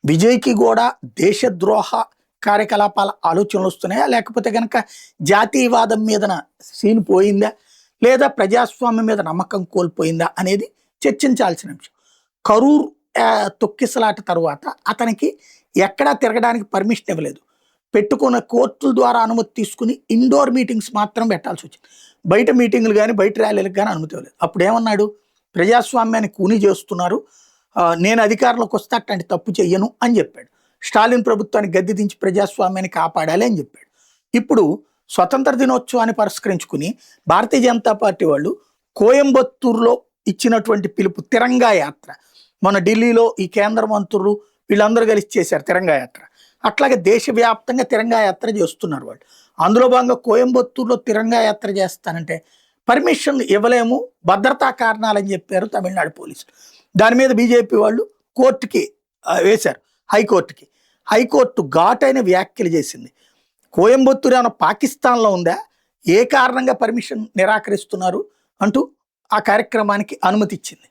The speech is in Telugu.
విజయ్కి కూడా దేశద్రోహ కార్యకలాపాల ఆలోచనలు వస్తున్నాయా, లేకపోతే కనుక జాతీయవాదం మీదన సీన్ పోయిందా, లేదా ప్రజాస్వామ్యం మీద నమ్మకం కోల్పోయిందా అనేది చర్చించాల్సిన అంశం. కరూర్ తొక్కిసలాట తర్వాత అతనికి ఎక్కడా తిరగడానికి పర్మిషన్ ఇవ్వలేదు. పెట్టుకున్న కోర్టుల ద్వారా అనుమతి తీసుకుని ఇండోర్ మీటింగ్స్ మాత్రం పెట్టాల్సి వచ్చింది. బయట మీటింగులు కానీ బయట ర్యాలీలకు కానీ అనుమతి ఇవ్వలేదు. అప్పుడు ఏమన్నాడు, ప్రజాస్వామ్యాన్ని కూని చేస్తున్నారు, నేను అధికారంలోకి వస్తే అట్లాంటి తప్పు చెయ్యను అని చెప్పాడు. స్టాలిన్ ప్రభుత్వాన్ని గద్దె దించి ప్రజాస్వామ్యాన్ని కాపాడాలి అని చెప్పాడు. ఇప్పుడు స్వతంత్ర దినోత్సవాన్ని పురస్కరించుకుని భారతీయ జనతా పార్టీ వాళ్ళు కోయంబత్తూరులో ఇచ్చినటువంటి పిలుపు తిరంగా యాత్ర, మన ఢిల్లీలో ఈ కేంద్ర మంత్రులు వీళ్ళందరూ కలిసి చేశారు తిరంగా యాత్ర. అట్లాగే దేశవ్యాప్తంగా తిరంగా యాత్ర చేస్తున్నారు వాళ్ళు. అందులో భాగంగా కోయంబత్తూరులో తిరంగా యాత్ర చేస్తానంటే పర్మిషన్ ఇవ్వలేము, భద్రతా కారణాలని చెప్పారు తమిళనాడు పోలీసులు. దాని మీద బీజేపీ వాళ్ళు కోర్టుకి వేశారు, హైకోర్టుకి. హైకోర్టు ఘాటైన వ్యాఖ్యలు చేసింది. కోయంబత్తూరు ఏమైనా పాకిస్తాన్లో ఉందా, ఏ కారణంగా పర్మిషన్ నిరాకరిస్తున్నారు అంటూ ఆ కార్యక్రమానికి అనుమతి ఇచ్చింది.